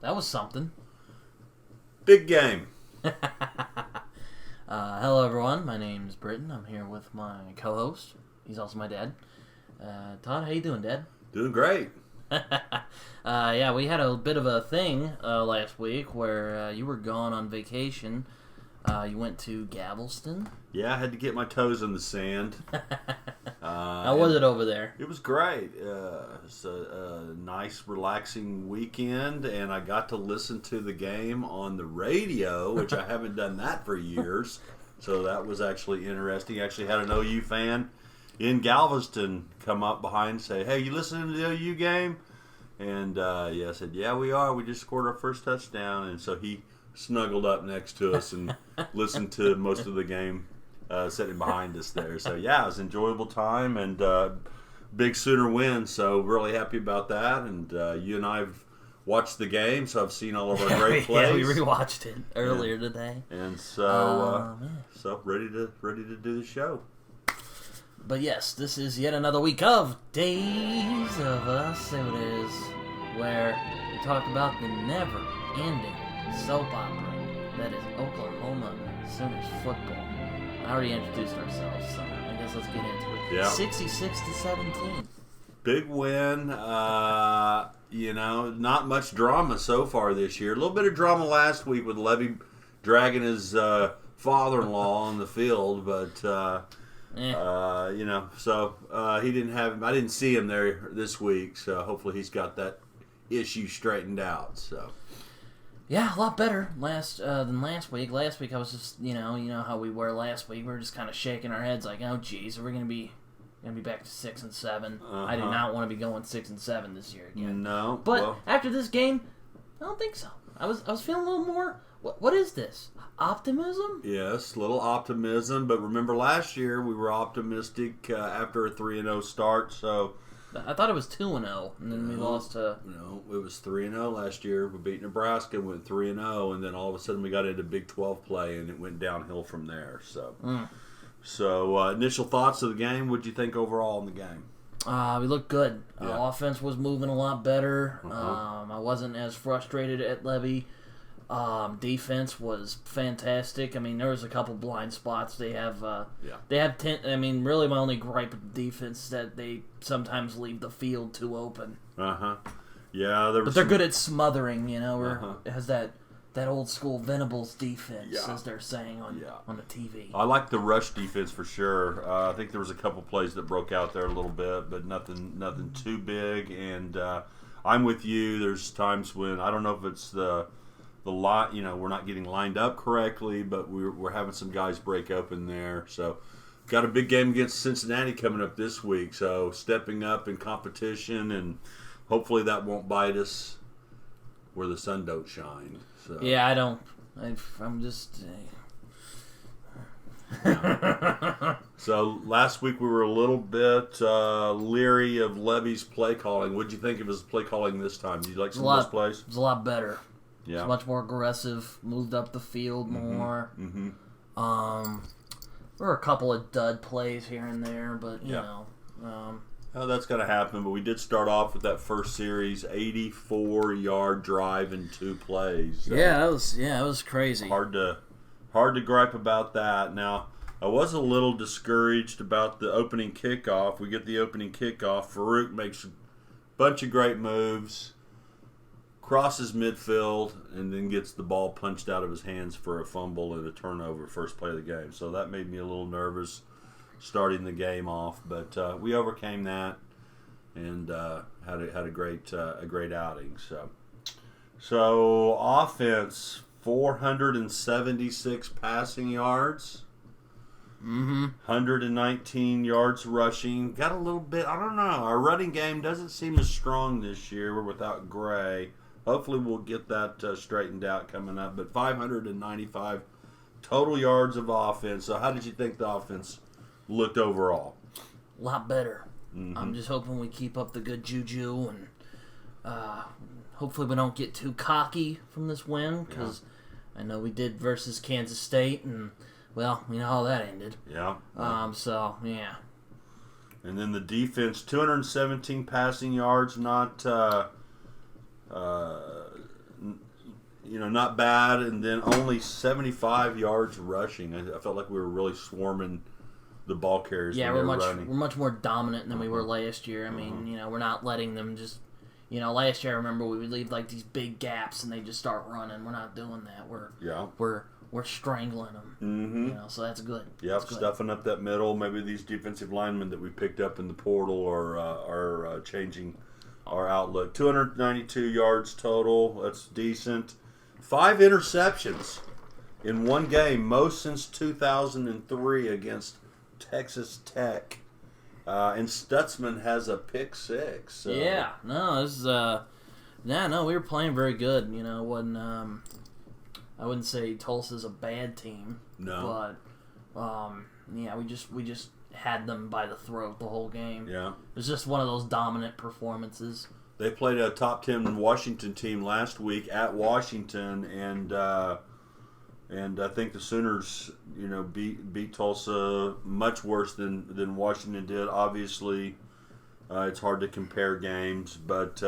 That was something. Big game. Hello, everyone. My name's Britton. I'm here with my co-host. He's also my dad. Todd, how you doing, Dad? Doing great. Yeah, we had a bit of a thing last week where you were gone on vacation. You went to Galveston. Yeah, I had to get my toes in the sand. How was it over there? It was great. It's a nice, relaxing weekend, and I got to listen to the game on the radio, which I haven't done that for years. So that was actually interesting. Actually had an OU fan in Galveston come up behind and say, "Hey, you listening to the OU game?" And I said, "Yeah, we are. We just scored our first touchdown." And so he snuggled up next to us and listened to most of the game sitting behind us there. So, yeah, it was an enjoyable time and big Sooner win. So, really happy about that. And you and I have watched the game, so I've seen all of our great plays. Yeah, we rewatched it earlier today. And so, ready to do the show. But yes, this is yet another week of Days of Us. It is where we talk about the never-ending soap opera that is Oklahoma Sooners football. I already introduced ourselves, so I guess let's get into it. Yeah. 66-17. Big win. Not much drama so far this year. A little bit of drama last week with Levy dragging his father-in-law on the field, but he didn't have. I didn't see him there this week, so hopefully he's got that issue straightened out. So. Yeah, a lot better than last week. Last week I was just, you know how we were last week. We were just kind of shaking our heads like, oh, geez, are we gonna be back to 6-7? I do not want to be going 6-7 this year again. No, but after this game, I don't think so. I was feeling a little more. What is this? Optimism? Yes, a little optimism. But remember, last year we were optimistic after a 3-0 start. So. I thought it was 2-0, and then we lost to... No, it was 3-0 last year. We beat Nebraska, went 3-0, and then all of a sudden we got into Big 12 play, and it went downhill from there. So, initial thoughts of the game. What did you think overall in the game? We looked good. Yeah. Offense was moving a lot better. Uh-huh. I wasn't as frustrated at Levy. Defense was fantastic. I mean, there was a couple blind spots. They have really my only gripe with the defense is that they sometimes leave the field too open. Yeah, but they're good at smothering. It has that old school Venables defense, as they're saying on the TV. I like the rush defense for sure. I think there was a couple plays that broke out there a little bit, but nothing too big. And I'm with you. There's times when I don't know if it's the lot, we're not getting lined up correctly, but we're having some guys break open there. So, got a big game against Cincinnati coming up this week. So, stepping up in competition, and hopefully that won't bite us where the sun don't shine. So. Yeah, I don't. I'm just. So last week we were a little bit leery of Levy's play calling. What did you think of his play calling this time? Did you like some of those plays? It was a lot better. Yeah. It's much more aggressive, moved up the field more. Mm-hmm. There were a couple of dud plays here and there, but, you know. That's going to happen, but we did start off with that first series, 84-yard drive in 2 plays. So it was crazy. Hard to gripe about that. Now, I was a little discouraged about the opening kickoff. We get the opening kickoff. Farouk makes a bunch of great moves. Crosses midfield, and then gets the ball punched out of his hands for a fumble and a turnover first play of the game. So that made me a little nervous starting the game off, but we overcame that and had a great outing. So offense, 476 passing yards. 119 yards rushing. Got a little bit, I don't know. Our running game doesn't seem as strong this year. We're without Gray. Hopefully we'll get that straightened out coming up. But 595 total yards of offense. So how did you think the offense looked overall? A lot better. I'm just hoping we keep up the good juju and hopefully we don't get too cocky from this win because I know we did versus Kansas State and, well, you know how that ended. Yeah. And then the defense, 217 passing yards, not not bad, and then only 75 yards rushing. I felt like we were really swarming the ball carriers. Yeah, when we're much more dominant than we were last year. I mean, we're not letting them just. Last year I remember we would leave like these big gaps and they just start running. We're not doing that. We're strangling them. Mm-hmm. So that's good. Yep, that's good. Stuffing up that middle. Maybe these defensive linemen that we picked up in the portal are changing our outlook. 292 yards total. That's decent. 5 interceptions in one game, most since 2003 against Texas Tech. And Stutzman has a pick 6. So. Yeah, no, this is we were playing very good. When I wouldn't say Tulsa's a bad team. No, but we just had them by the throat the whole game. Yeah, it was just one of those dominant performances. They played a top 10 Washington team last week at Washington, and I think the Sooners, beat Tulsa much worse than Washington did. Obviously, it's hard to compare games, but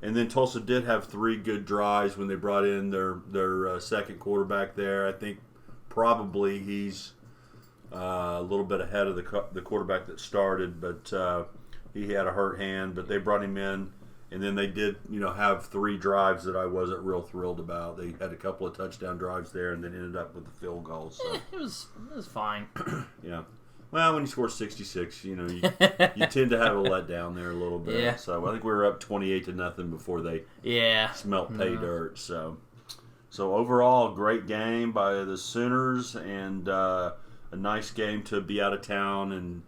and then Tulsa did have 3 good drives when they brought in their second quarterback there. I think probably he's a little bit ahead of the quarterback that started, but he had a hurt hand. But they brought him in. And then they did, have 3 drives that I wasn't real thrilled about. They had a couple of touchdown drives there, and then ended up with a field goal. So it was fine. Yeah. Well, when you score 66, you tend to have a letdown there a little bit. Yeah. So I think we were up 28-0 before they smelt pay dirt. So overall, great game by the Sooners, and a nice game to be out of town and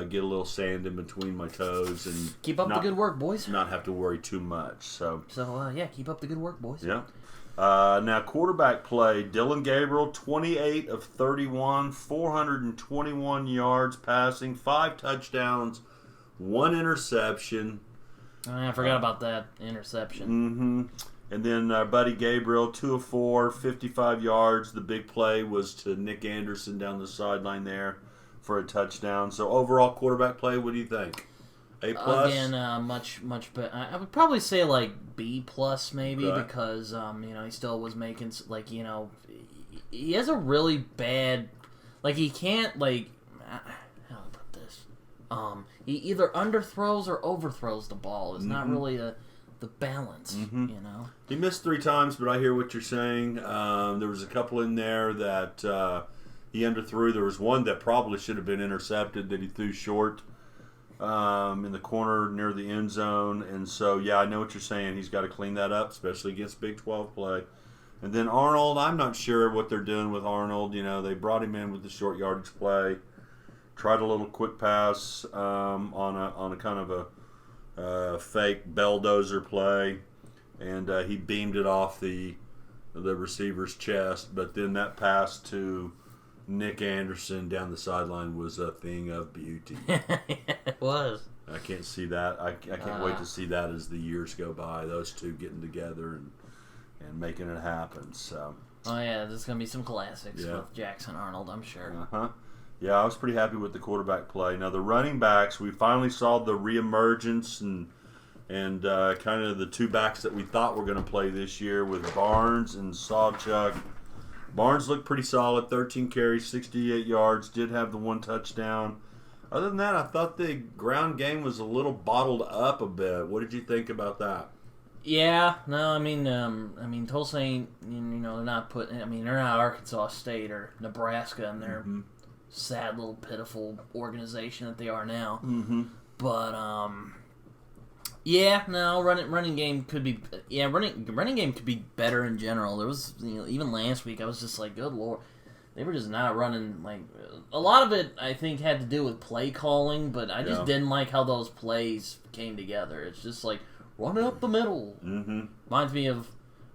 get a little sand in between my toes and keep up the good work, boys. Not have to worry too much. So keep up the good work, boys. Yeah. Now quarterback play: Dylan Gabriel, 28 of 31, 421 yards passing, 5 touchdowns, 1 interception. I forgot about that interception. Mm-hmm. And then Buddy Gabriel, 2 of 4, 55 yards. The big play was to Nick Anderson down the sideline there for a touchdown. So overall quarterback play, what do you think? A+? Again, much better. I would probably say like B+ maybe, because he still was making he has a really bad, he can't how do I put this? He either underthrows or overthrows the ball. It's not really the balance. He missed 3 times, but I hear what you're saying. There was a couple in there that he underthrew. There was one that probably should have been intercepted that he threw short in the corner near the end zone. And so, I know what you're saying. He's got to clean that up, especially against Big 12 play. And then Arnold, I'm not sure what they're doing with Arnold. They brought him in with the short yardage play, tried a little quick pass on a kind of a fake belldozer play, and he beamed it off the receiver's chest. But then that pass to Nick Anderson down the sideline was a thing of beauty. It was. I can't see that. I can't wait to see that as the years go by. Those two getting together and making it happen. So. Oh yeah, there's gonna be some classics with Jackson Arnold, I'm sure. Yeah, I was pretty happy with the quarterback play. Now the running backs, we finally saw the reemergence and kind of the 2 backs that we thought were going to play this year with Barnes and Sawchuk. Barnes looked pretty solid, 13 carries, 68 yards, did have the 1 touchdown. Other than that, I thought the ground game was a little bottled up a bit. What did you think about that? Yeah, no, I mean, Tulsa ain't, they're not they're not Arkansas State or Nebraska and their sad little pitiful organization that they are now. But, running game could be running game could be better in general. There was even last week I was just like, good lord, they were just not running. A lot of it I think had to do with play calling, but I just didn't like how those plays came together. It's just like run it up the middle. Reminds me of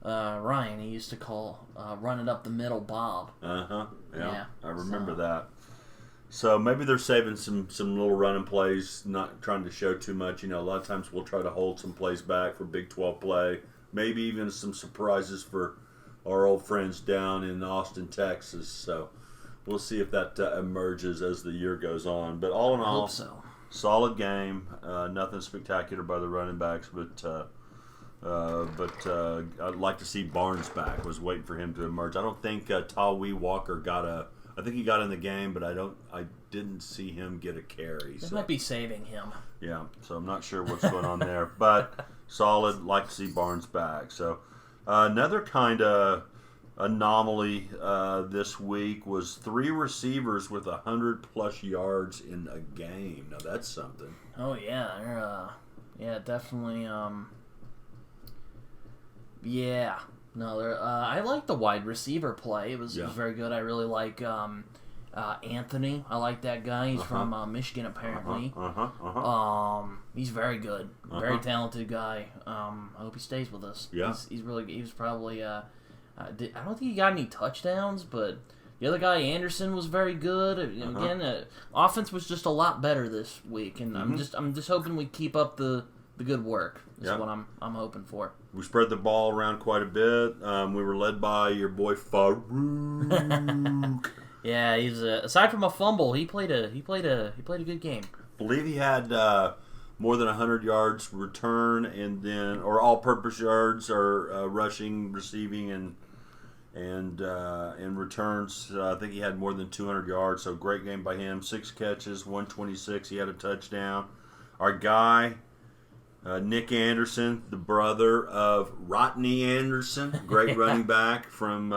Ryan. He used to call run it up the middle Bob. Yeah, I remember that. So maybe they're saving some little running plays, not trying to show too much. A lot of times we'll try to hold some plays back for Big 12 play. Maybe even some surprises for our old friends down in Austin, Texas. So we'll see if that emerges as the year goes on. But all in all, so. Solid game. Nothing spectacular by the running backs, but But I'd like to see Barnes back. Was waiting for him to emerge. I don't think Tawi Walker got a. I think he got in the game, but I didn't see him get a carry. They might be saving him. Yeah, so I'm not sure what's going on there. But solid. Like to see Barnes back. So another kind of anomaly this week was 3 receivers with 100+ yards in a game. Now that's something. Oh yeah, yeah, definitely. Yeah. No, I like the wide receiver play. It was very good. I really like Anthony. I like that guy. He's from Michigan, apparently. He's very good. Very talented guy. I hope he stays with us. Yeah. He's really. He was probably. I don't think he got any touchdowns, but the other guy, Anderson, was very good. Again, offense was just a lot better this week, and I'm just hoping we keep up the good work. Is what I'm hoping for. We spread the ball around quite a bit. We were led by your boy Farouk. Yeah, he's aside from a fumble, he played a good game. I believe he had more than 100 yards return, and then all-purpose yards or rushing, receiving, and returns. I think he had more than 200 yards. So great game by him. 6 catches, 126. He had a touchdown. Our guy. Nick Anderson, the brother of Rodney Anderson, great running back from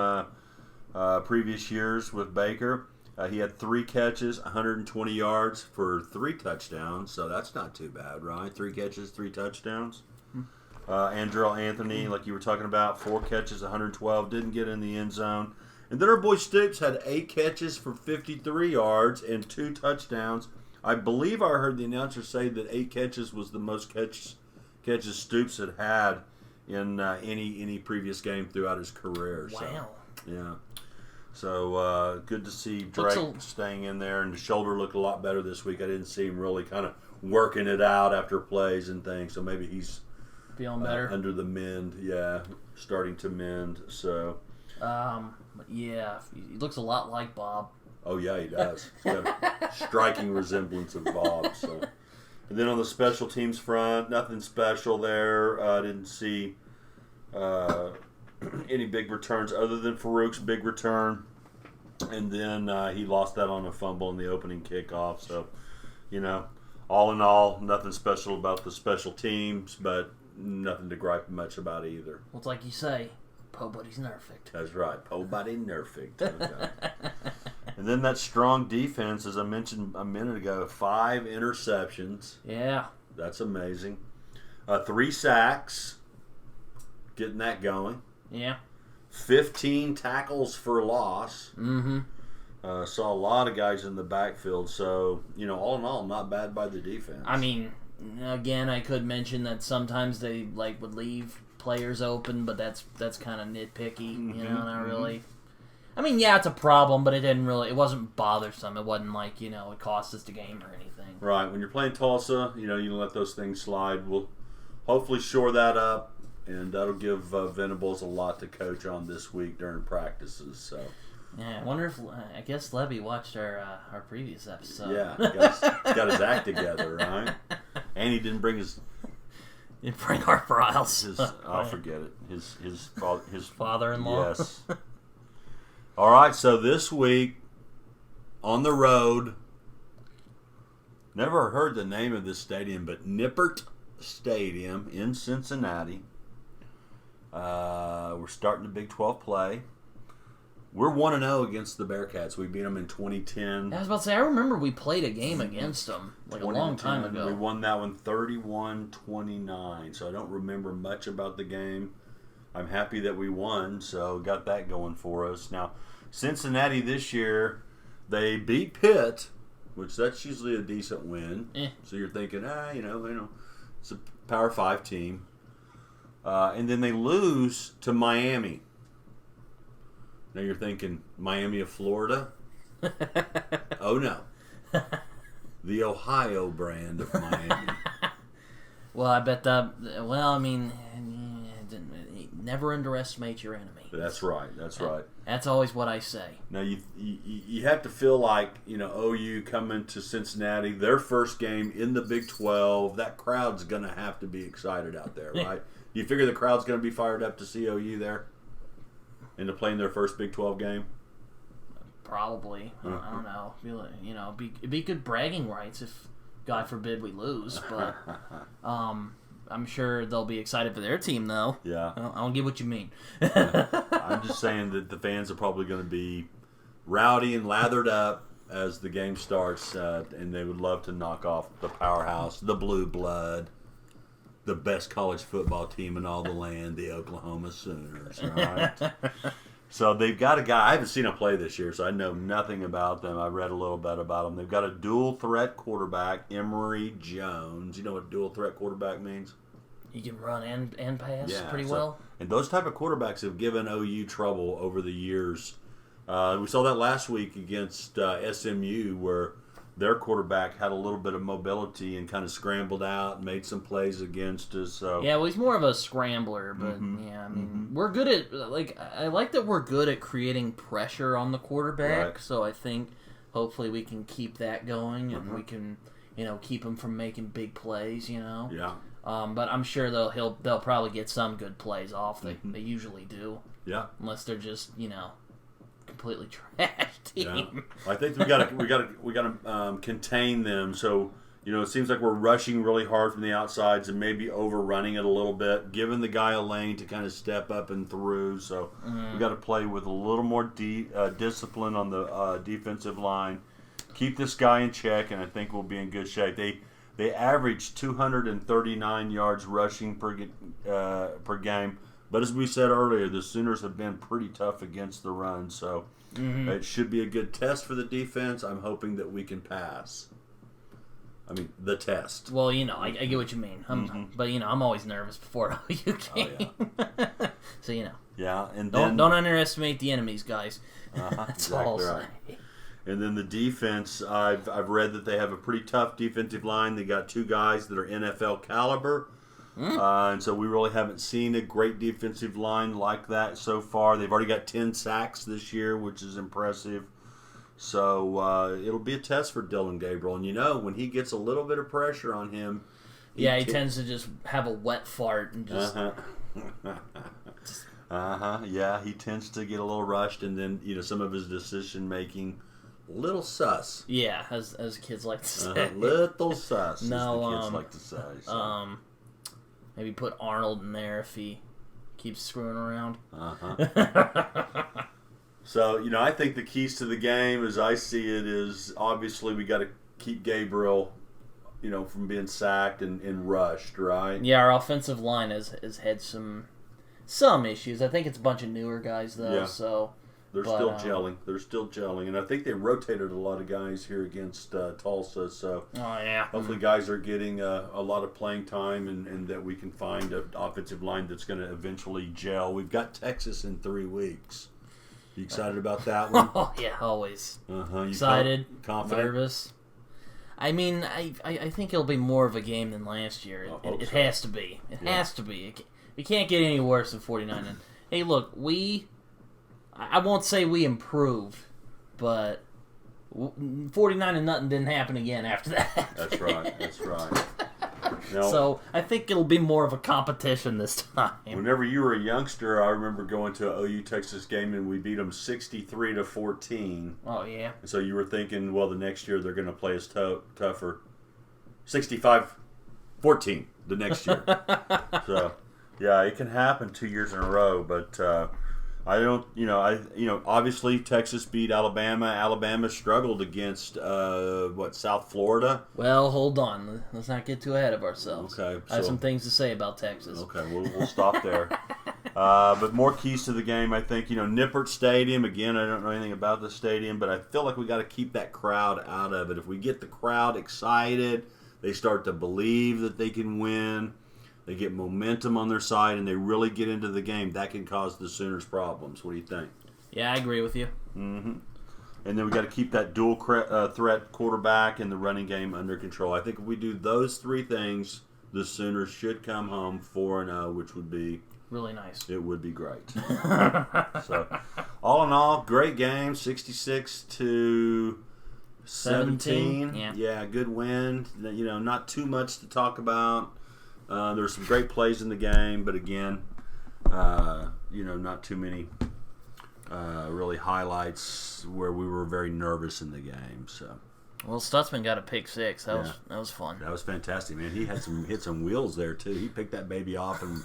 previous years with Baker. He had 3 catches, 120 yards for 3 touchdowns, so that's not too bad, right? 3 catches, 3 touchdowns. Andrell Anthony, like you were talking about, 4 catches, 112, didn't get in the end zone. And then our boy Stoops had 8 catches for 53 yards and 2 touchdowns. I believe I heard the announcer say that 8 catches was the most catches Stoops had in any previous game throughout his career. Wow. So, yeah. So good to see Drake staying in there, and the shoulder looked a lot better this week. I didn't see him really kind of working it out after plays and things. So maybe he's feeling better under the mend. Yeah, starting to mend. So. Yeah, he looks a lot like Bob. Oh, yeah, he does. He's got a striking resemblance of Bob. So. And then on the special teams front, nothing special there. I didn't see any big returns other than Farouk's big return. And then he lost that on a fumble in the opening kickoff. So, all in all, nothing special about the special teams, but nothing to gripe much about either. Well, it's like you say, po buddy's nerfect. That's right, po buddy nerfect. Okay. And then that strong defense, as I mentioned a minute ago, 5 interceptions. Yeah. That's amazing. 3 sacks, getting that going. Yeah. 15 tackles for loss. Mm-hmm. Saw a lot of guys in the backfield. So, all in all, not bad by the defense. I mean, again, I could mention that sometimes they would leave players open, but that's kind of nitpicky, not really. I mean, yeah, it's a problem, but it wasn't bothersome. It wasn't like, it cost us the game or anything. Right. When you're playing Tulsa, you let those things slide. We'll hopefully shore that up, and that'll give Venables a lot to coach on this week during practices. So. Yeah, I wonder if, I guess Levy watched our previous episode. Yeah, got his act together, right? And he didn't bring his... Didn't bring our files. I'll forget it. His father-in-law? Yes. All right, so this week, on the road, never heard the name of this stadium, but Nippert Stadium in Cincinnati. We're starting the Big 12 play. We're 1-0 against the Bearcats. We beat them in 2010. I was about to say, I remember we played a game against them a long time ago. We won that one 31-29, so I don't remember much about the game. I'm happy that we won, so got that going for us. Now, Cincinnati this year, they beat Pitt, which that's usually a decent win. So you're thinking, it's a Power 5 team. And then they lose to Miami. Now you're thinking, Miami of Florida? Oh, no. The Ohio brand of Miami. Well, I bet that, never underestimate your enemy. That's right. Right. That's always what I say. Now you have to feel like OU coming to Cincinnati, their first game in the Big 12. That crowd's gonna have to be excited out there, right? Do you figure the crowd's going to be fired up to see OU there? And to play in their first Big 12 game? Probably. I don't know. It'd be good bragging rights if, God forbid, we lose. But I'm sure they'll be excited for their team, though. Yeah. I don't get what you mean. I'm just saying that the fans are probably going to be rowdy and lathered up as the game starts, and they would love to knock off the powerhouse, the Blue Blood, the best college football team in all the land, the Oklahoma Sooners. Right? So they've got a guy. I haven't seen him play this year, so I know nothing about them. I read a little bit about them. They've got a dual threat quarterback, Emory Jones. You know what dual threat quarterback means? You can run and pass pretty well. And those type of quarterbacks have given OU trouble over the years. We saw that last week against SMU, where their quarterback had a little bit of mobility and kind of scrambled out and made some plays against us. So. Yeah, well, he's more of a scrambler, but we're good at I like that we're good at creating pressure on the quarterback. Right. So I think hopefully we can keep that going and we can keep him from making big plays. Yeah. But I'm sure they'll probably get some good plays off. They usually do. Yeah. Unless they're just completely trash team. Yeah. I think we got to contain them. So it seems like we're rushing really hard from the outsides and maybe overrunning it a little bit, giving the guy a lane to kind of step up and through. So we got to play with a little more discipline on the defensive line. Keep this guy in check, and I think we'll be in good shape. They average 239 yards rushing per game. But as we said earlier, the Sooners have been pretty tough against the run, so it should be a good test for the defense. I'm hoping that we can pass. I mean, the test. Well, I get what you mean. But, I'm always nervous before OU game. Oh, yeah. So, Yeah, and then... Don't underestimate the enemies, guys. That's exactly all I'll right. say. And then the defense, I've read that they have a pretty tough defensive line. They got two guys that are NFL caliber. And so we really haven't seen a great defensive line like that so far. They've already got 10 sacks this year, which is impressive. So it'll be a test for Dylan Gabriel. And when he gets a little bit of pressure on him... he tends to just have a wet fart and just... Yeah, he tends to get a little rushed, and then, some of his decision-making... little sus. Yeah, as kids like to say. Little sus, no, as the kids like to say. So. Maybe put Arnold in there if he keeps screwing around. So, I think the keys to the game, as I see it, is obviously we got to keep Gabriel, from being sacked and rushed, right? Yeah, our offensive line has had some issues. I think it's a bunch of newer guys, though, yeah. so... They're still gelling. They're still gelling. And I think they rotated a lot of guys here against Tulsa. So hopefully guys are getting a lot of playing time and that we can find an offensive line that's going to eventually gel. We've got Texas in 3 weeks. You excited about that one? Oh, yeah, always. Excited? Confident? Nervous. I mean, I think it'll be more of a game than last year. It has to be. It has to be. It can't get any worse than 49. And, hey, look, I won't say we improved, but 49-0 didn't happen again after that. That's right. So I think it'll be more of a competition this time. Whenever you were a youngster, I remember going to an OU Texas game and we beat them 63-14. Oh yeah. And so you were thinking, well, the next year they're going to play us tougher. 65-14 the next year. So yeah, it can happen 2 years in a row, but. I don't, obviously Texas beat Alabama. Alabama struggled against, South Florida? Well, hold on. Let's not get too ahead of ourselves. Okay. I have some things to say about Texas. Okay, we'll stop there. But more keys to the game, I think, Nippert Stadium, again, I don't know anything about the stadium, but I feel like we got to keep that crowd out of it. If we get the crowd excited, they start to believe that they can win. They get momentum on their side, and they really get into the game. That can cause the Sooners problems. What do you think? Yeah, I agree with you. Mm-hmm. And then we got to keep that dual threat quarterback and the running game under control. I think if we do those three things, the Sooners should come home 4-0, which would be really nice. It would be great. So, all in all, great game, 66-17. Yeah, good win. Not too much to talk about. There's some great plays in the game, but again, not too many really highlights where we were very nervous in the game. So. Well, Stutzman got a pick six. That was fun. That was fantastic, man. He had hit some wheels there too. He picked that baby off, and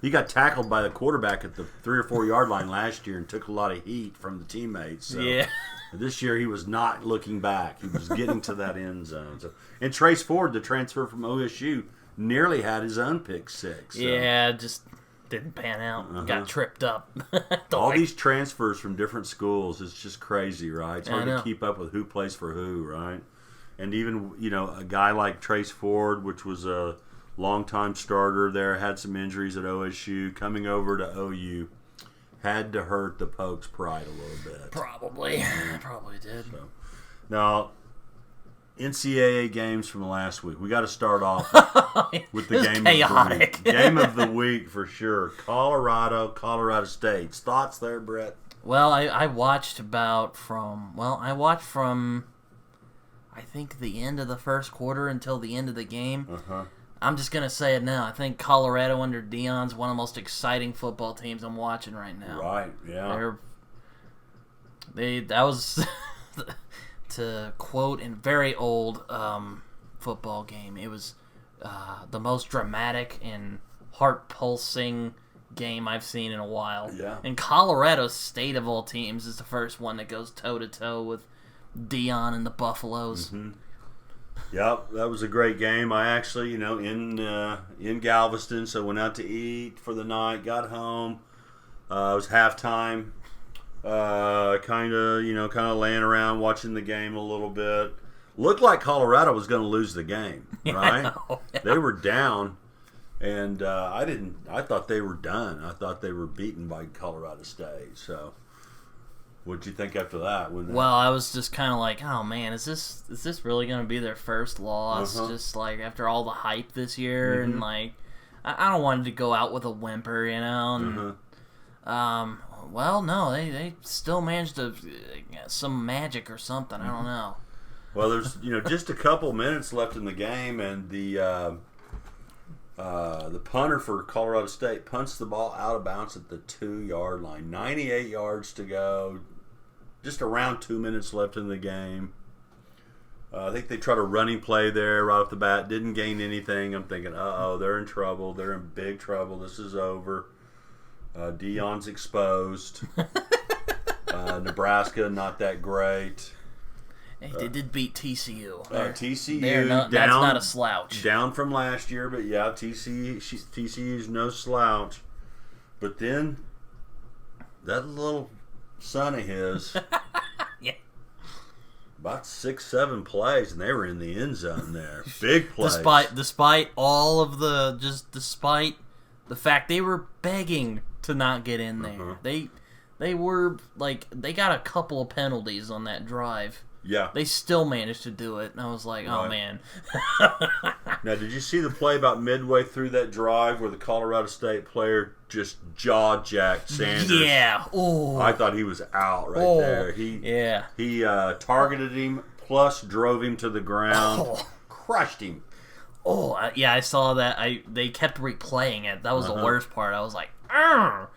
he got tackled by the quarterback at the 3 or 4 yard line last year, and took a lot of heat from the teammates. So this year he was not looking back. He was getting to that end zone. So, and Trace Ford, the transfer from OSU, nearly had his own pick six. So. Yeah, just didn't pan out. Got tripped up. All these transfers from different schools is just crazy, right? It's hard to keep up with who plays for who, right? And even, a guy like Trace Ford, which was a longtime starter there, had some injuries at OSU, coming over to OU, had to hurt the Pokes' pride a little bit. Probably did. So, now, NCAA games from last week. We got to start off with the game of the week. Game of the week for sure. Colorado State. Thoughts there, Brett? Well, I watched from I think the end of the first quarter until the end of the game. I'm just going to say it now. I think Colorado under Deion's one of the most exciting football teams I'm watching right now. Right, yeah. That was, to quote a very old football game, it was the most dramatic and heart-pulsing game I've seen in a while. Yeah. And Colorado State, of all teams, is the first one that goes toe-to-toe with Deion and the Buffaloes. Yep, that was a great game. I actually, in Galveston, so went out to eat for the night, got home. It was halftime. Kind of laying around watching the game a little bit. Looked like Colorado was going to lose the game, right? Yeah. They were down, and I thought they were done. I thought they were beaten by Colorado State. So, what'd you think after that? Well, I was just kind of like, oh man, is this really going to be their first loss? Just like after all the hype this year, and like, I don't want it to go out with a whimper, And, well, no, they still managed to some magic or something. I don't know. Well, there's just a couple minutes left in the game, and the punter for Colorado State punts the ball out of bounds at the 2 yard line. 98 yards to go. Just around 2 minutes left in the game. I think they tried a running play there right off the bat. Didn't gain anything. I'm thinking, they're in trouble. They're in big trouble. This is over. Deion's exposed. Nebraska, not that great. They did beat TCU. TCU down. That's not a slouch. Down from last year, but yeah, TCU's no slouch. But then that little son of his, about 6-7 plays, and they were in the end zone there. Big plays. Despite all of despite the fact they were begging to not get in there. They were like, they got a couple of penalties on that drive. Yeah. They still managed to do it, and I was like, oh, man. Now, did you see the play about midway through that drive where the Colorado State player just jaw-jacked Sanders? Yeah. Ooh. I thought he was out there. He targeted him, plus drove him to the ground, crushed him. Oh, yeah, I saw that. They kept replaying it. That was the worst part. I was like, Argh!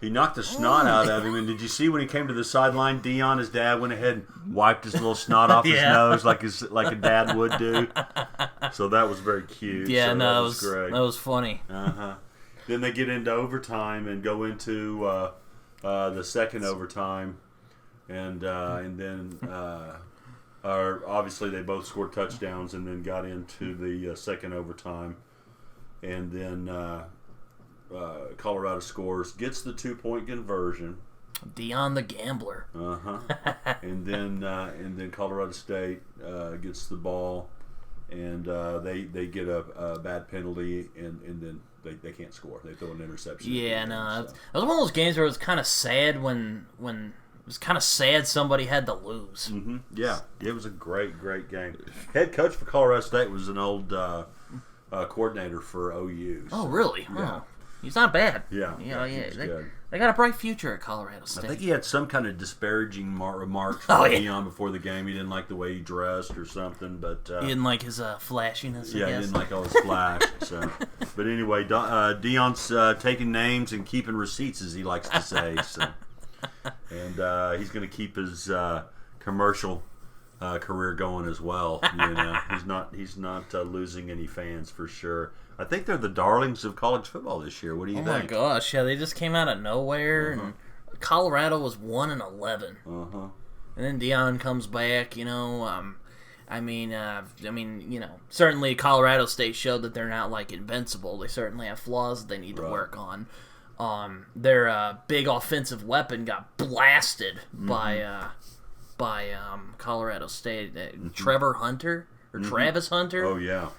He knocked the snot out of him, and did you see when he came to the sideline, Deion, his dad, went ahead and wiped his little snot off his nose like a dad would do? So that was very cute. Yeah, so no, that was great. That was funny. Then they get into overtime and go into the second overtime, and then obviously they both scored touchdowns, and then got into the second overtime, and then. Colorado scores, gets the 2-point conversion. Deion the gambler. And then Colorado State gets the ball, and they get a bad penalty, and then they can't score. They throw an interception. Yeah, no, it was one of those games where it was kind of sad when it was kind of sad somebody had to lose. Yeah, it was a great game. Head coach for Colorado State was an old coordinator for OU. Oh, really? Yeah. He's not bad. Yeah, yeah. he's good. They got a bright future at Colorado State. I think he had some kind of disparaging remarks for Deion before the game. He didn't like the way he dressed or something, but he didn't like his flashiness. Yeah, he didn't like all his flash. So, but anyway, Deion's taking names and keeping receipts, as he likes to say. So, and he's going to keep his commercial career going as well. He's not losing any fans for sure. I think they're the darlings of college football this year. What do you think? Oh my gosh, yeah, they just came out of nowhere, and Colorado was 1-11. And then Deion comes back. Certainly Colorado State showed that they're not like invincible. They certainly have flaws that they need to work on. Their big offensive weapon got blasted by Colorado State. Trevor Hunter or Travis Hunter. Oh yeah.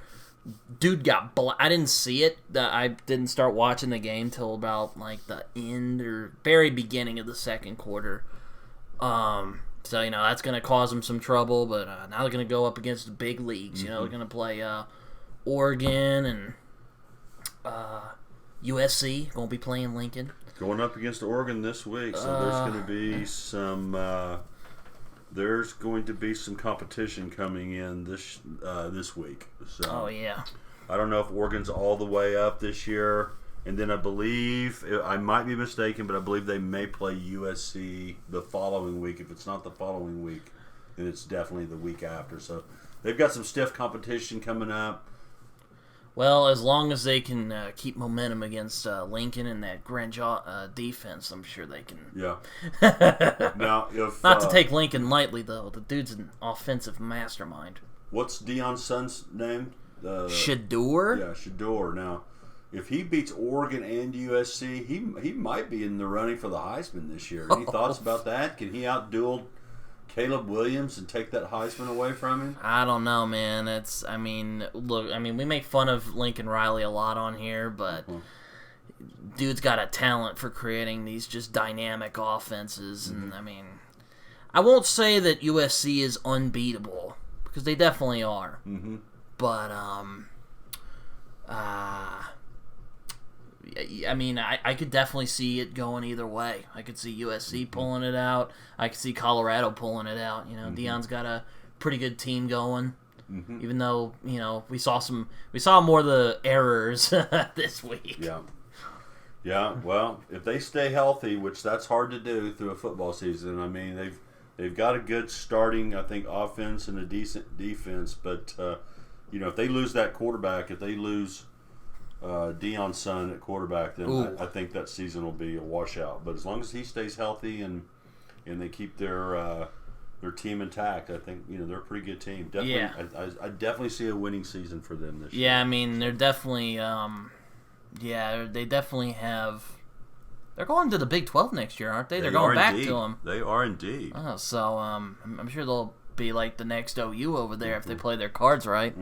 Dude got I didn't see it. I didn't start watching the game till about like the end or very beginning of the second quarter. So that's going to cause them some trouble. But now they're going to go up against the big leagues. They're going to play Oregon and USC. Going to be playing Lincoln. Going up against Oregon this week. So there's going to be some. There's going to be some competition coming in this week. So, I don't know if Oregon's all the way up this year. And then I believe, I might be mistaken, but I believe they may play USC the following week. If it's not the following week, then it's definitely the week after. So they've got some stiff competition coming up. Well, as long as they can keep momentum against Lincoln and that Grange defense, I'm sure they can. Yeah. Now, not to take Lincoln lightly, though. The dude's an offensive mastermind. What's Deion's son's name? Shador? Yeah, Shador. Now, if he beats Oregon and USC, he might be in the running for the Heisman this year. Any thoughts about that? Can he outduel Caleb Williams and take that Heisman away from him? I don't know, man. We make fun of Lincoln Riley a lot on here, but dude's got a talent for creating these just dynamic offenses. And I won't say that USC is unbeatable because they definitely are. But I could definitely see it going either way. I could see USC pulling it out. I could see Colorado pulling it out. Deion's got a pretty good team going. Even though we saw more of the errors this week. Yeah. Well, if they stay healthy, which that's hard to do through a football season. They've got a good starting, I think, offense and a decent defense. But if they lose that quarterback, if they lose Deion's son at quarterback, then I think that season will be a washout. But as long as he stays healthy and they keep their team intact, I think they're a pretty good team. Definitely, I definitely see a winning season for them this year. Yeah, they're definitely they definitely have. They're going to the Big 12 next year, aren't they? They're going back to them. They are indeed. Oh, so I'm sure they'll be like the next OU over there if they play their cards right.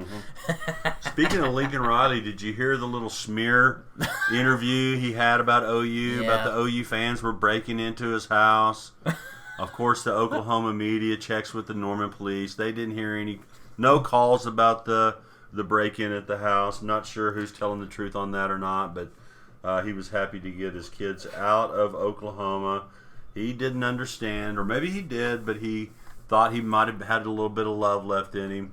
Speaking of Lincoln Riley, did you hear the little smear interview he had about OU? About the OU fans were breaking into his house. Of course, the Oklahoma media checks with the Norman police. They didn't hear no calls about the break-in at the house. Not sure who's telling the truth on that or not, but he was happy to get his kids out of Oklahoma. He didn't understand, or maybe he did, but he thought he might have had a little bit of love left in him.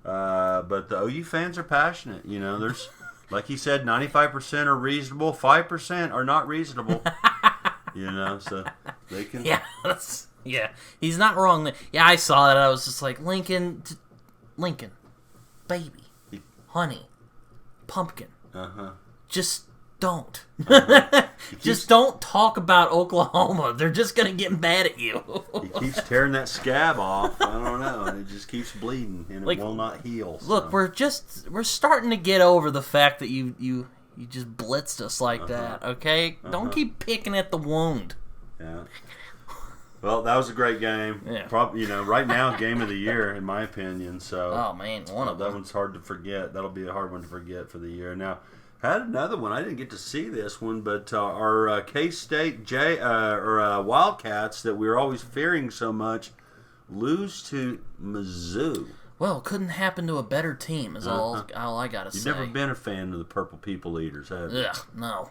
But the OU fans are passionate. There's, like he said, 95% are reasonable, 5% are not reasonable. So they can. Yeah, he's not wrong. Yeah, I saw that. I was just like, Lincoln, baby, honey, pumpkin. Just don't. Just don't talk about Oklahoma. They're just going to get mad at you. He keeps tearing that scab off. I don't know. And it just keeps bleeding, and it will not heal. So. Look, we're starting to get over the fact that you just blitzed us like that, okay? Don't keep picking at the wound. Yeah. Well, that was a great game. Yeah. Right now, game of the year, in my opinion. So. Oh, man, one of them. That one's hard to forget. That'll be a hard one to forget for the year. Now, had another one. I didn't get to see this one, but our K-State Wildcats that we were always fearing so much lose to Mizzou. well, couldn't happen to a better team is all I gotta say. You've never been a fan of the Purple People Eaters, have you? Ugh, no.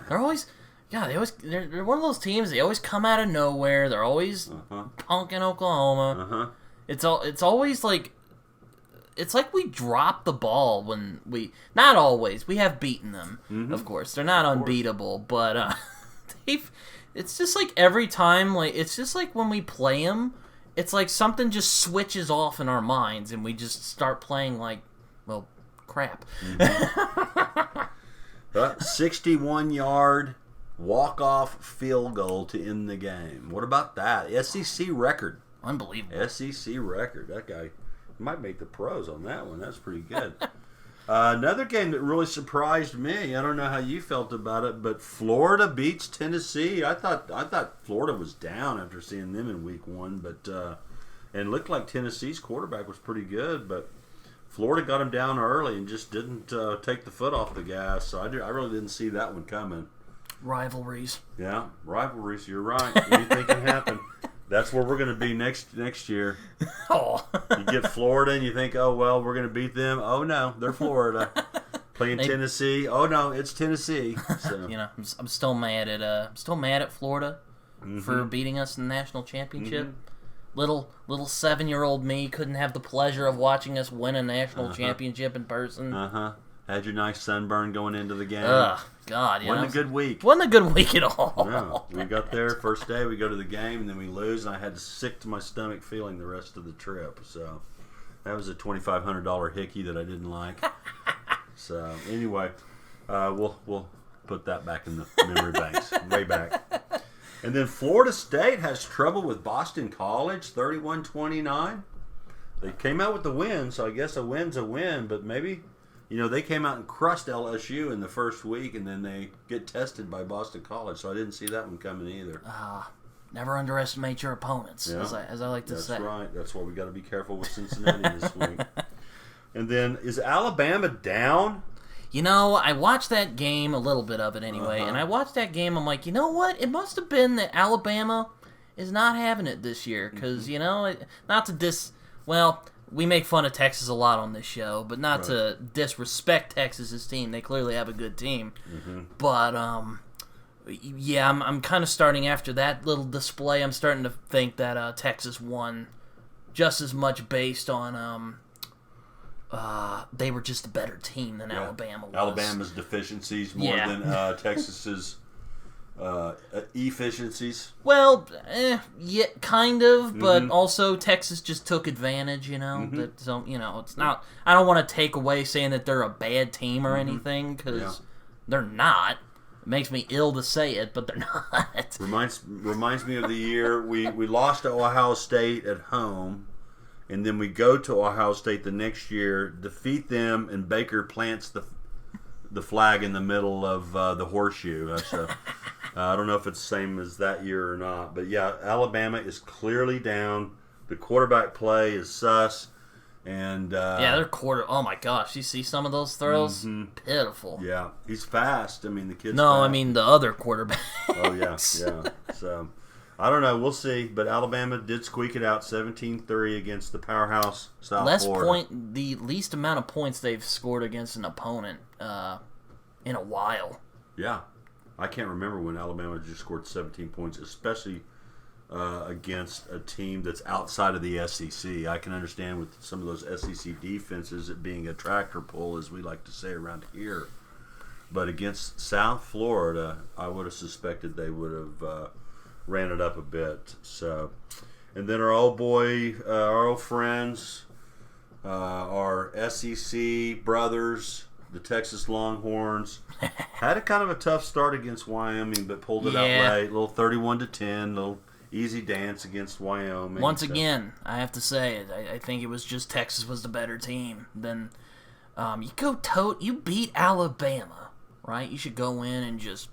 They're always... Yeah, they're one of those teams. They always come out of nowhere. They're always punking Oklahoma. It's always like, it's like we drop the ball when we. Not always. We have beaten them, of course. They're not unbeatable, but it's just like every time. Like it's just like when we play them, it's like something just switches off in our minds, and we just start playing like, well, crap. 61-yard. Walk-off field goal to end the game. What about that? SEC record. Unbelievable. SEC record. That guy might make the pros on that one. That's pretty good. Another game that really surprised me. I don't know how you felt about it, but Florida beats Tennessee. I thought Florida was down after seeing them in week 1, but and it looked like Tennessee's quarterback was pretty good, but Florida got him down early and just didn't take the foot off the gas. So I really didn't see that one coming. Rivalries. Yeah, rivalries. You're right. What do you think can happen? That's where we're going to be next year. Oh. You get Florida and you think, oh, well, we're going to beat them. Oh, no, they're Florida. Playing Tennessee. Oh, no, it's Tennessee. So. You know, I'm still mad at Florida for beating us in the national championship. Little 7-year-old me couldn't have the pleasure of watching us win a national championship in person. Had your nice sunburn going into the game. God, Wasn't a good week. Wasn't a good week at all. No, we got there first day. We go to the game and then we lose, and I had sick to my stomach feeling the rest of the trip. So that was a $2,500 hickey that I didn't like. So anyway, we'll put that back in the memory banks, way back. And then Florida State has trouble with Boston College, 31-29. They came out with the win, so I guess a win's a win, but maybe. You know, they came out and crushed LSU in the first week, and then they get tested by Boston College, so I didn't see that one coming either. Never underestimate your opponents, as I like to say. That's right. That's why we got to be careful with Cincinnati this week. And then, is Alabama down? You know, I watched that game, a little bit of it anyway, and I watched that game, I'm like, you know what? It must have been that Alabama is not having it this year, because, you know, not to well... We make fun of Texas a lot on this show, but not to disrespect Texas's team. They clearly have a good team. But, yeah, I'm kind of starting after that little display. I'm starting to think that Texas won just as much based on they were just a better team than Alabama was. Alabama's deficiencies more than Texas's efficiencies. Well, yeah, kind of, but also Texas just took advantage, you know. So, you know, it's not. I don't want to take away saying that they're a bad team or anything, because they're not. It makes me ill to say it, but they're not. Reminds me of the year we lost to Ohio State at home, and then we go to Ohio State the next year, defeat them, and Baker plants the flag in the middle of the horseshoe. So, I don't know if it's the same as that year or not. But, yeah, Alabama is clearly down. The quarterback play is sus. And their oh, my gosh. You see some of those throws? Pitiful. Yeah. He's fast. I mean, the kid's No, fast. I mean the other quarterback. Oh, yeah. So, I don't know. We'll see. But Alabama did squeak it out 17-3 against the powerhouse South Florida. The least amount of points they've scored against an opponent in a while. Yeah. I can't remember when Alabama just scored 17 points, especially against a team that's outside of the SEC. I can understand with some of those SEC defenses it being a tractor pull, as we like to say around here. But against South Florida, I would have suspected they would have ran it up a bit. So, and then our old friends, our SEC brothers, the Texas Longhorns, had a kind of a tough start against Wyoming, but pulled it out late. A little 31-10, little easy dance against Wyoming. Once again, I have to say it. I think it was just Texas was the better team. Then you beat Alabama, right? You should go in and just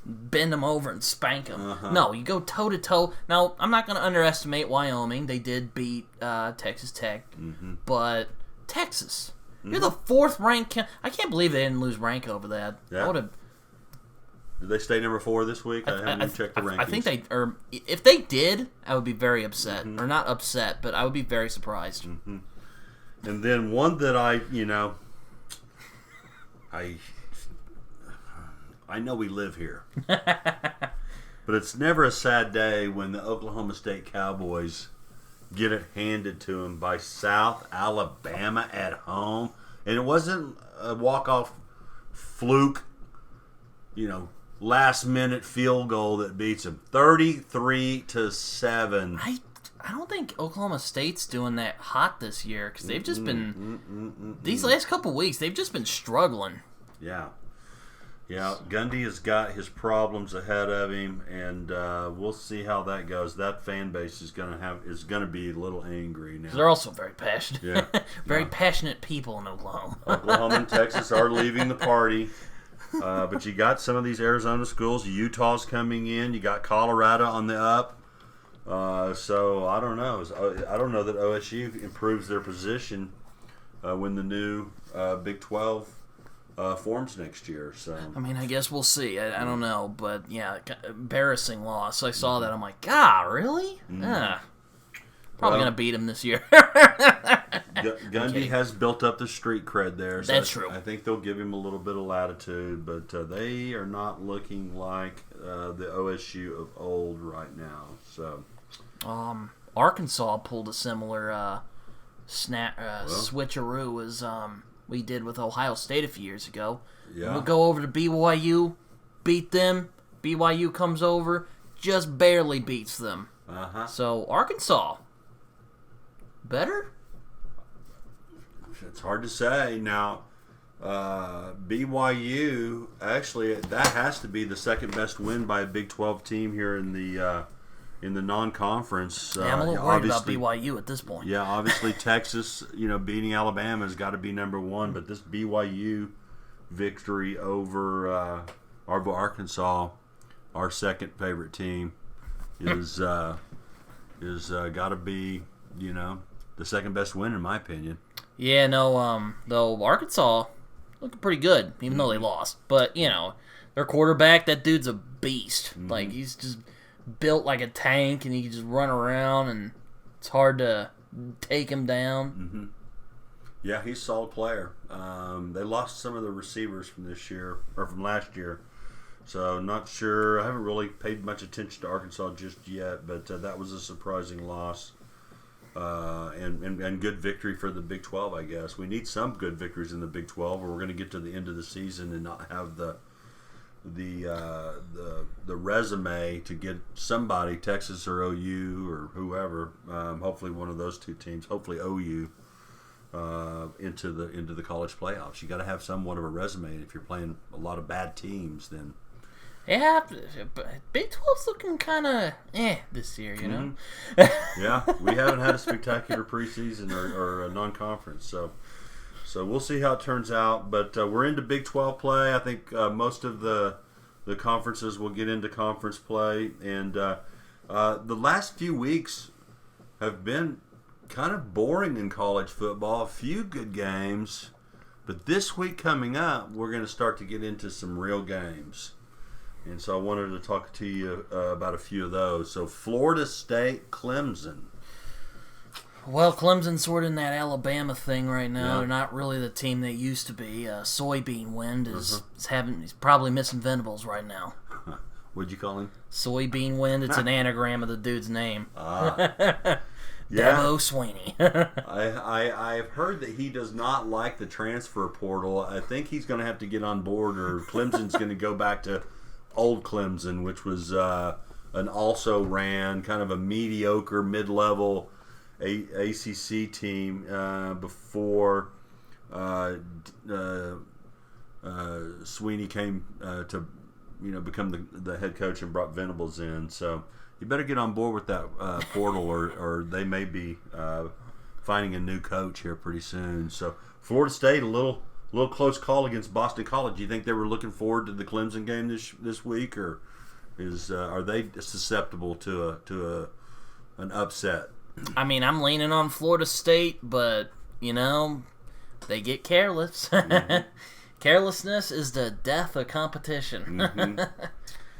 bend them over and spank them. No, you go toe to toe. Now, I'm not going to underestimate Wyoming. They did beat Texas Tech, but Texas. You're the 4th ranked. I can't believe they didn't lose rank over that. Yeah. Did they stay number 4 this week? I haven't even checked the rankings. I think they, or if they did, I would be very upset, or not upset, but I would be very surprised. Mm-hmm. And then one that I know we live here, but it's never a sad day when the Oklahoma State Cowboys get it handed to them by South Alabama at home, and it wasn't a walk-off fluke, last-minute field goal that beats them 33-7. I don't think Oklahoma State's doing that hot this year because they've just been these last couple weeks. They've just been struggling. Yeah. Gundy has got his problems ahead of him, and we'll see how that goes. That fan base is gonna be a little angry now. They're also very passionate. Yeah. Very passionate people in Oklahoma. Oklahoma and Texas are leaving the party. But you got some of these Arizona schools. Utah's coming in. You got Colorado on the up. So I don't know. I don't know that OSU improves their position when the new Big 12 forms next year. So I mean, I guess we'll see. I don't know, but yeah, embarrassing loss. I saw that. I'm like, really? Probably gonna beat him this year. Gundy has built up the street cred there. So That's true. I think they'll give him a little bit of latitude, but they are not looking like the OSU of old right now. So, Arkansas pulled a similar switcheroo as we did with Ohio State a few years ago. Yeah. We'll go over to BYU, beat them. BYU comes over, just barely beats them. So Arkansas, better? It's hard to say. Now, BYU, actually, that has to be the second best win by a Big 12 team here in the non-conference. I'm a little worried about BYU at this point. Yeah, obviously Texas, beating Alabama has got to be number one, but this BYU victory over Arkansas, our second favorite team, is got to be, the second best win in my opinion. Yeah, no, though Arkansas looking pretty good, even though they lost. But, their quarterback, that dude's a beast. Mm-hmm. Like, he's just built like a tank, and he can just run around, and it's hard to take him down. Mm-hmm. Yeah, he's a solid player. They lost some of the receivers from this year, or from last year. So, not sure. I haven't really paid much attention to Arkansas just yet, but that was a surprising loss. And good victory for the Big 12, I guess. We need some good victories in the Big 12, or we're going to get to the end of the season and not have the resume to get somebody, Texas or OU or whoever, hopefully one of those two teams, hopefully OU, into the college playoffs. You got to have somewhat of a resume. And if you're playing a lot of bad teams, then. Yeah, Big 12's looking kind of this year, Mm-hmm. Yeah, we haven't had a spectacular preseason or a non-conference, so we'll see how it turns out. But we're into Big 12 play. I think most of the conferences will get into conference play, and the last few weeks have been kind of boring in college football. A few good games, but this week coming up, we're going to start to get into some real games. And so I wanted to talk to you about a few of those. So Florida State, Clemson. Well, Clemson's sort of in that Alabama thing right now. Yeah. They're not really the team they used to be. Soybean Wind is he's probably missing Venables right now. What'd you call him? Soybean Wind. It's an anagram of the dude's name. Yeah. Dabo Sweeney. I've heard that he does not like the transfer portal. I think he's going to have to get on board, or Clemson's going to go back to old Clemson, which was an also-ran, kind of a mediocre, mid-level ACC team before Sweeney came to become the head coach and brought Venables in. So you better get on board with that portal, or they may be finding a new coach here pretty soon. So Florida State, a little close call against Boston College. Do you think they were looking forward to the Clemson game this week, or are they susceptible to an upset? I mean, I'm leaning on Florida State, but they get careless. Carelessness is the death of competition. Mm-hmm.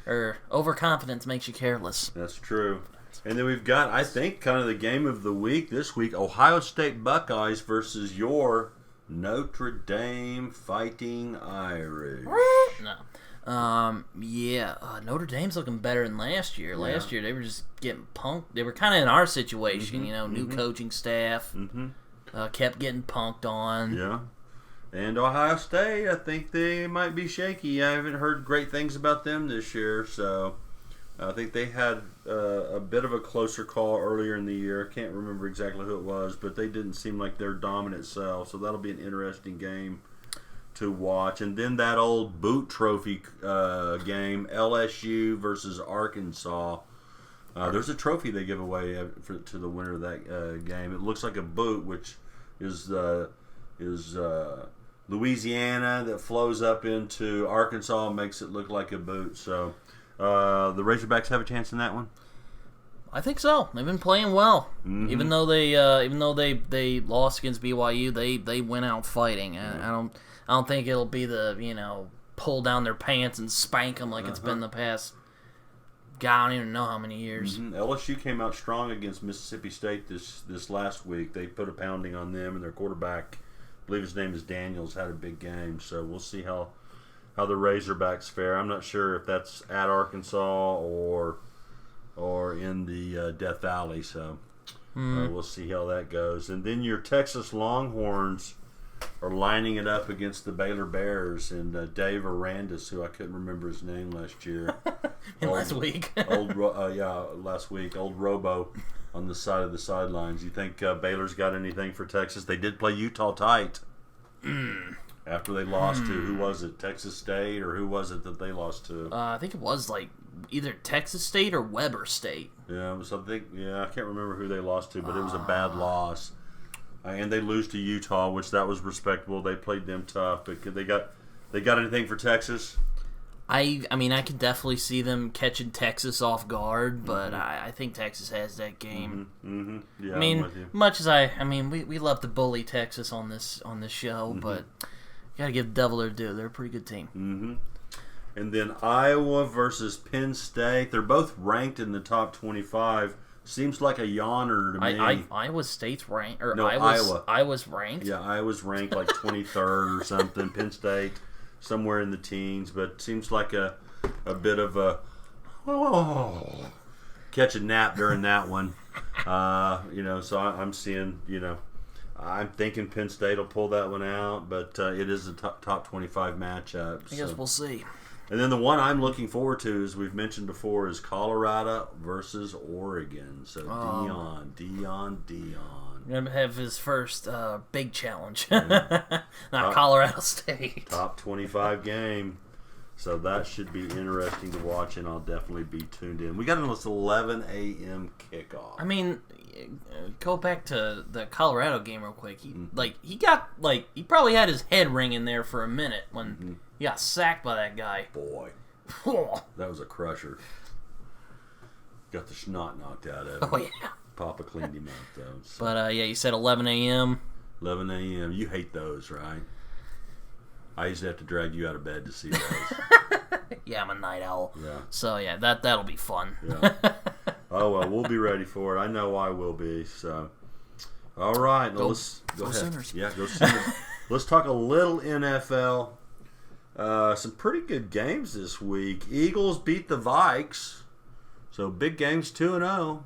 Or overconfidence makes you careless. That's true. And then we've got, I think, kind of the game of the week this week, Ohio State Buckeyes versus your Notre Dame Fighting Irish. No. Notre Dame's looking better than last year. Last year, they were just getting punked. They were kind of in our situation, new coaching staff. Kept getting punked on. Yeah. And Ohio State, I think they might be shaky. I haven't heard great things about them this year, so I think they had a bit of a closer call earlier in the year. I can't remember exactly who it was, but they didn't seem like their dominant self, so that'll be an interesting game to watch. And then that old boot trophy game, LSU versus Arkansas. There's a trophy they give away to the winner of that game. It looks like a boot, which is Louisiana that flows up into Arkansas, makes it look like a boot. So the Razorbacks have a chance in that one. I think so. They've been playing well, even though they lost against BYU. They went out fighting. I don't think it'll be the pull down their pants and spank them like it's been the past. God, I don't even know how many years. LSU came out strong against Mississippi State this last week. They put a pounding on them, and their quarterback, I believe his name is Daniels, had a big game. So we'll see how the Razorbacks fare. I'm not sure if that's at Arkansas or in the Death Valley. So we'll see how that goes. And then your Texas Longhorns are lining it up against the Baylor Bears and Dave Arandis, who I couldn't remember his name last year. Last week. Last week. Old Robo on the side of the sidelines. You think Baylor's got anything for Texas? They did play Utah tight after they lost to, who was it, Texas State, or who was it that they lost to? I think it was either Texas State or Weber State. Yeah, it was something. Yeah, I can't remember who they lost to, but it was a bad loss. And they lose to Utah, which that was respectable. They played them tough, but they got anything for Texas? I mean, I could definitely see them catching Texas off guard, but I think Texas has that game. Yeah, I mean, I'm with you. much as we love to bully Texas on this show, but you gotta give Devil their due. They're a pretty good team. And then Iowa versus Penn State. They're both ranked in the top 25. Seems like a yawner to me. Iowa State's ranked, Iowa. Iowa's ranked. Yeah, Iowa's ranked like 23rd or something. Penn State somewhere in the teens, but seems like a bit of a catch a nap during that one. So I'm seeing, I'm thinking Penn State will pull that one out, but it is a top 25 matchup. I guess we'll see. And then the one I'm looking forward to, as we've mentioned before, is Colorado versus Oregon. So Deion. Gonna have his first big challenge. Not Colorado State. Top 25 game. So that should be interesting to watch, and I'll definitely be tuned in. We got an 11 a.m. kickoff. I mean, go back to the Colorado game real quick. He probably had his head ringing there for a minute when he got sacked by that guy. Boy, that was a crusher. Got the snot knocked out of him. Oh yeah. Papa cleaned him up though. So. But you said 11 a.m. 11 a.m. You hate those, right? I used to have to drag you out of bed to see those. Yeah, I'm a night owl. Yeah. So yeah, that'll be fun. Yeah. Oh well, we'll be ready for it. I know I will be. So, all right, let's go ahead. Sooners. Yeah, go Sooners. Let's talk a little NFL. Some pretty good games this week. Eagles beat the Vikes, so big games, 2-0.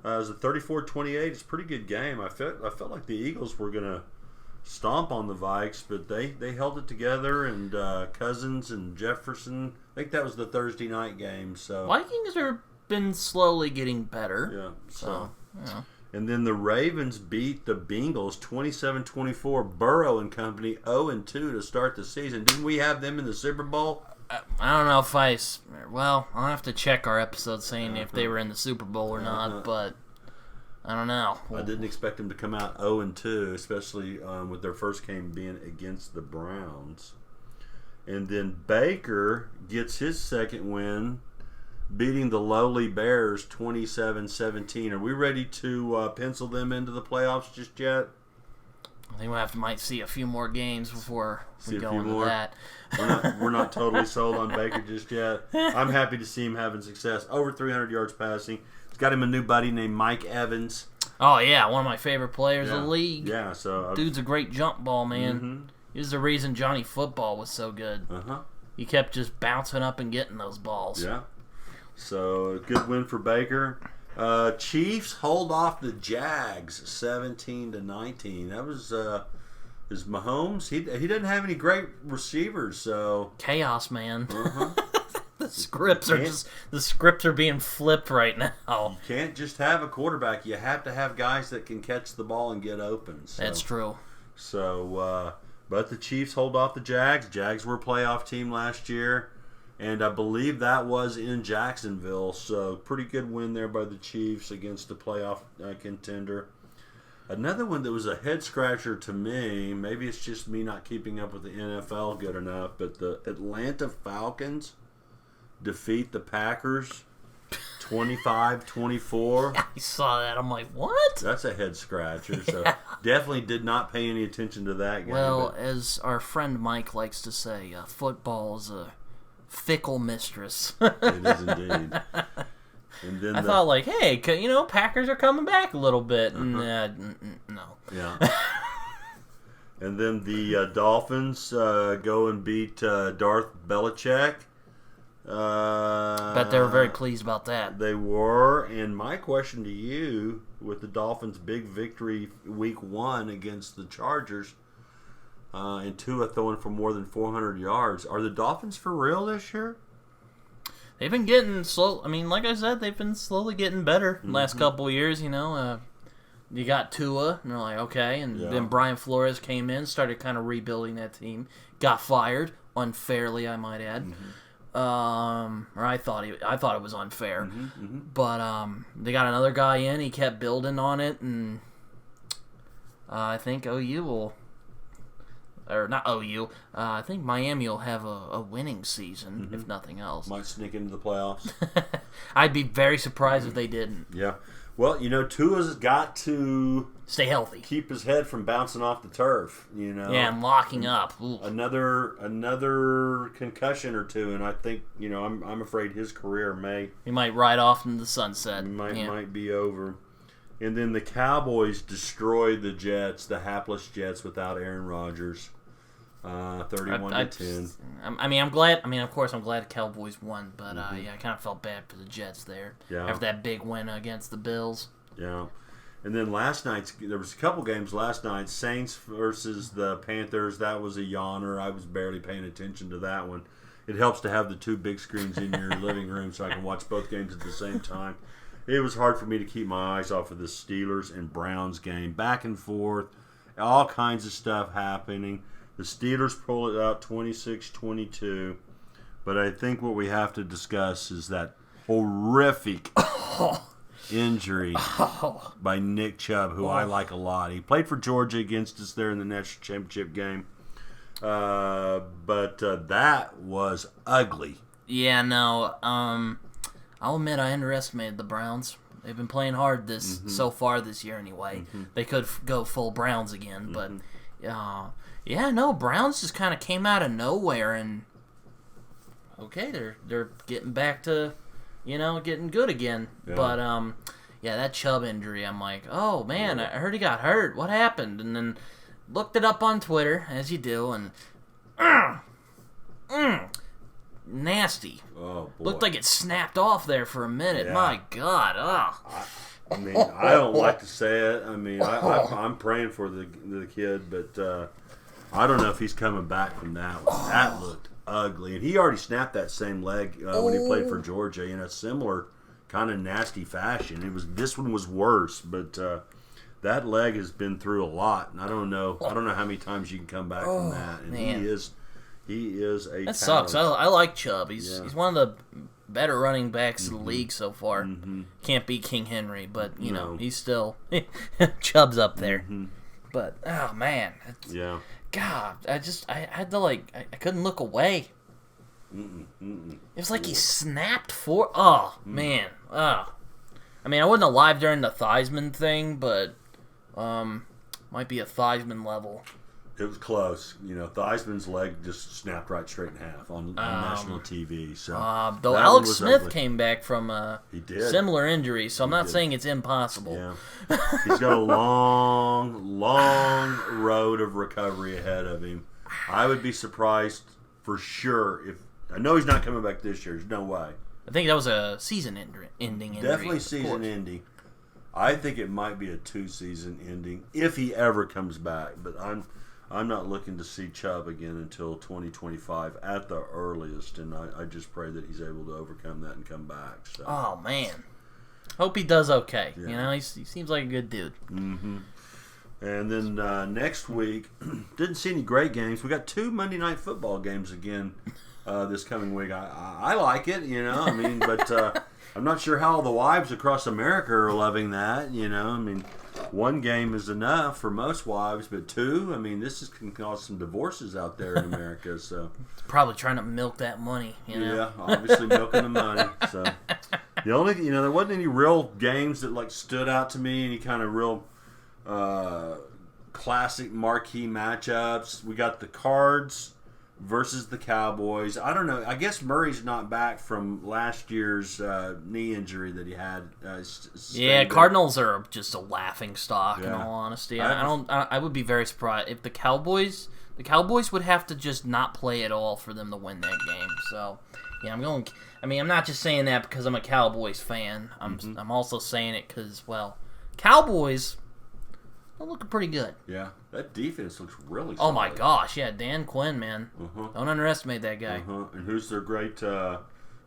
It was a 34-28. It's a pretty good game. I felt like the Eagles were gonna stomp on the Vikes, but they held it together. And Cousins and Jefferson. I think that was the Thursday night game. So Vikings are been slowly getting better. Yeah. So yeah. And then the Ravens beat the Bengals 27-24. Burrow and company 0-2 to start the season. Didn't we have them in the Super Bowl? I don't know if I'll have to check our episode saying if they were in the Super Bowl or not, but I don't know. I didn't expect them to come out 0-2, especially with their first game being against the Browns. And then Baker gets his second win, beating the lowly Bears 27-17. Are we ready to pencil them into the playoffs just yet? I think might see a few more games before we go into more. that. We're not totally sold on Baker just yet. I'm happy to see him having success. Over 300 yards passing. He's got him a new buddy named Mike Evans. Oh, yeah, one of my favorite players in the league. Yeah, so... Dude's a great jump ball, man. Mm-hmm. He's the reason Johnny Football was so good. Uh-huh. He kept just bouncing up and getting those balls. Yeah. So, a good win for Baker. Chiefs hold off the Jags 17-19. That was is Mahomes. He doesn't have any great receivers, so chaos, man. Uh-huh. The scripts are being flipped right now. You can't just have a quarterback. You have to have guys that can catch the ball and get open. So, that's true. So, but the Chiefs hold off the Jags. Jags were a playoff team last year. And I believe that was in Jacksonville. So pretty good win there by the Chiefs against a playoff contender. Another one that was a head-scratcher to me, maybe it's just me not keeping up with the NFL good enough, but the Atlanta Falcons defeat the Packers 25-24. I saw that. I'm like, what? That's a head-scratcher. So definitely did not pay any attention to that game. Well, as our friend Mike likes to say, football is a fickle mistress. It is indeed. And then I thought, like, hey, Packers are coming back a little bit. No. Yeah. And then the Dolphins go and beat Darth Belichick. Bet they were very pleased about that. They were. And my question to you, with the Dolphins' big victory week 1 against the Chargers, and Tua throwing for more than 400 yards. Are the Dolphins for real this year? They've been getting slow. I mean, like I said, they've been slowly getting better the last couple of years. You got Tua, and they're like, okay. And then Brian Flores came in, started kind of rebuilding that team. Got fired unfairly, I might add. Or I thought it was unfair. But they got another guy in. He kept building on it, and I think OU will. Or not OU. I think Miami will have a winning season, if nothing else. Might sneak into the playoffs. I'd be very surprised if they didn't. Yeah. Well, Tua's got to stay healthy, keep his head from bouncing off the turf. Yeah, and locking up. Ooh. Another concussion or two, and I think I'm afraid his career he might ride off into the sunset. Might be over. And then the Cowboys destroyed the Jets, the hapless Jets, without Aaron Rodgers. 31-10. I'm glad. Of course, I'm glad the Cowboys won, but I kind of felt bad for the Jets there after that big win against the Bills. Yeah, and then there was a couple games last night. Saints versus the Panthers. That was a yawner. I was barely paying attention to that one. It helps to have the two big screens in your living room so I can watch both games at the same time. It was hard for me to keep my eyes off of the Steelers and Browns game, back and forth, all kinds of stuff happening. The Steelers pull it out 26-22, but I think what we have to discuss is that horrific injury by Nick Chubb, who I like a lot. He played for Georgia against us there in the national championship game, but that was ugly. Yeah, no. I'll admit I underestimated the Browns. They've been playing hard so far this year anyway. They could go full Browns again, but Browns just kind of came out of nowhere, and okay, they're getting back to getting good again. Yeah. But that Chubb injury, I'm like, oh man, I heard he got hurt. What happened? And then looked it up on Twitter, as you do, and nasty. Oh, boy. Looked like it snapped off there for a minute. Yeah. My God. I don't like to say it. I'm praying for the kid, but I don't know if he's coming back from that one. That looked ugly. And he already snapped that same leg when he played for Georgia in a similar kind of nasty fashion. This one was worse, but that leg has been through a lot, and I don't know how many times you can come back from that. And man. He is a that talent. Sucks. I like Chubb. He's one of the better running backs in the league so far. Can't beat King Henry, but he's still Chubb's up there. But oh man, God, I had to I couldn't look away. It was like he snapped for. Oh man, I wasn't alive during the Theismann thing, but Might be a Theismann level. It was close. Theismann's leg just snapped right straight in half on national TV. So though Alex Smith came back from a similar injury, so I'm not saying it's impossible. Yeah. He's got a long, long road of recovery ahead of him. I would be surprised for sure if I know he's not coming back this year. There's no way. I think that was a season-ending injury. Definitely season-ending. I think it might be a 2-season ending if he ever comes back. But I'm not looking to see Chubb again until 2025 at the earliest, and I just pray that he's able to overcome that and come back. So. Oh man, hope he does okay. Yeah. He seems like a good dude. Mm-hmm. And then next week, didn't see any great games. We got 2 Monday Night Football games again this coming week. I like it, but I'm not sure how all the wives across America are loving that, one game is enough for most wives, but 2, this can cause some divorces out there in America. So probably trying to milk that money, Yeah, obviously milking the money. So the only, there wasn't any real games that stood out to me. Any kind of real classic marquee matchups. We got the Cards versus the Cowboys. I don't know. I guess Murray's not back from last year's knee injury that he had. Cardinals are just a laughing stock. In all honesty, I would be very surprised if the Cowboys would have to just not play at all for them to win that game. So, I'm going. I'm not just saying that because I'm a Cowboys fan. I'm also saying it because Cowboys. They're looking pretty good. Yeah, that defense looks really solid. Oh my gosh, yeah, Dan Quinn, man. Don't underestimate that guy. And who's their great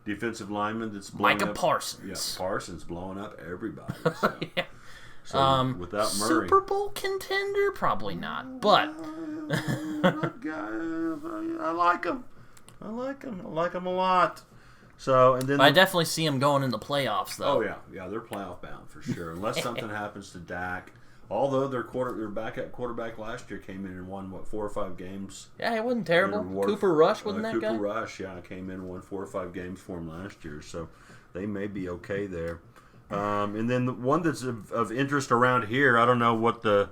defensive lineman that's blowing Micah up? Parsons. Yeah, Parsons blowing up everybody. So, yeah. So without Murray. Super Bowl contender? Probably not, but... I like him. I like him a lot. So, and then I definitely see him going in the playoffs, though. Oh, yeah, they're playoff bound for sure. Unless something happens to Dak. Although their backup quarterback last year came in and won 4 or 5 games. Yeah, it wasn't terrible. Cooper Rush wasn't that guy? Cooper Rush, came in and won 4 or 5 games for him last year, so they may be okay there. And then the one that's of interest around here, I don't know what the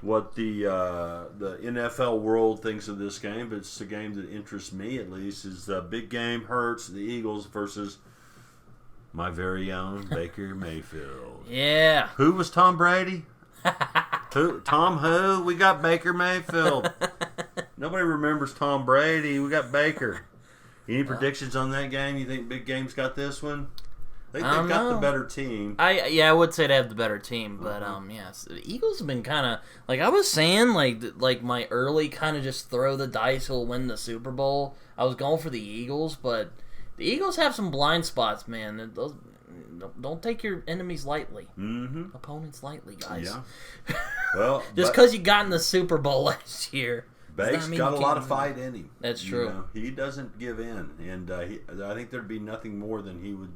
NFL world thinks of this game, but it's a game that interests me at least. Is the big game Hurts, the Eagles versus my very own Baker Mayfield. Yeah. Who was Tom Brady? Who? We got Baker Mayfield. Nobody remembers Tom Brady. We got Baker. Any predictions on that game? You think Big Game's got this one? They've got the better team. I would say they have the better team, but the Eagles have been kind of I was saying, like my early kind of just throw the dice who'll win the Super Bowl. I was going for the Eagles, but the Eagles have some blind spots, man. Don't take your enemies lightly. Opponents lightly, guys. Yeah. Well, just because you got in the Super Bowl last year. Bake's got a lot of fight in him. That's true. He doesn't give in, and I think there'd be nothing more than he would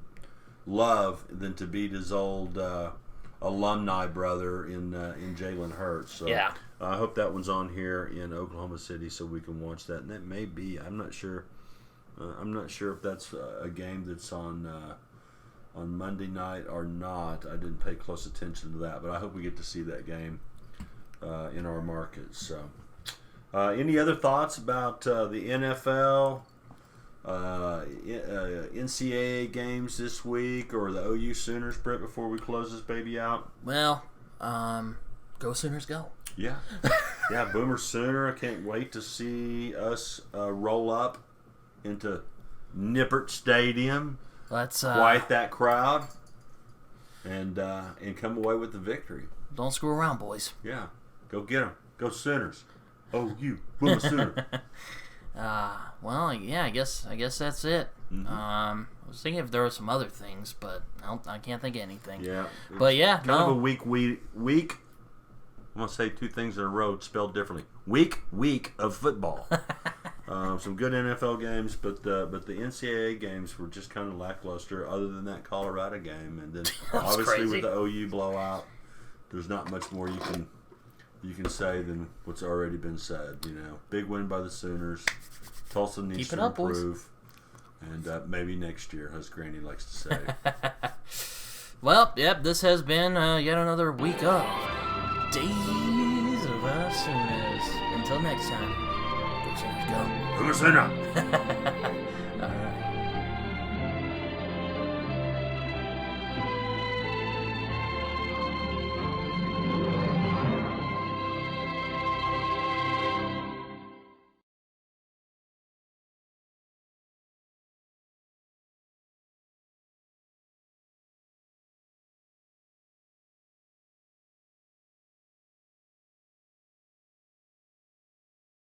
love than to beat his old alumni brother in Jalen Hurts. So yeah. I hope that one's on here in Oklahoma City so we can watch that. And that may be. I'm not sure. I'm not sure if that's a game that's on Monday night or not. I didn't pay close attention to that, but I hope we get to see that game in our markets. So, any other thoughts about the NFL, NCAA games this week, or the OU Sooners, Britt, before we close this baby out? Well, go Sooners, go. Yeah. Yeah, Boomer Sooner. I can't wait to see us roll up into Nippert Stadium. Let's quiet that crowd and come away with the victory. Don't screw around, boys. Yeah, go get them. Go Sooners. Oh, you Boomer Sooner. Well, yeah, I guess that's it. I was thinking if there were some other things, but I can't think of anything. Yeah, but yeah, kind of a week. I'm gonna say 2 things in a row spelled differently. Week of football. Some good NFL games, but the NCAA games were just kind of lackluster. Other than that Colorado game, and then obviously crazy. with the OU blowout, there's not much more you can say than what's already been said. Big win by the Sooners. Tulsa needs to improve, and maybe next year, as Granny likes to say. Well, yep. This has been yet another week of Days soon as. Until next time, go Sooners, go. Who's in it?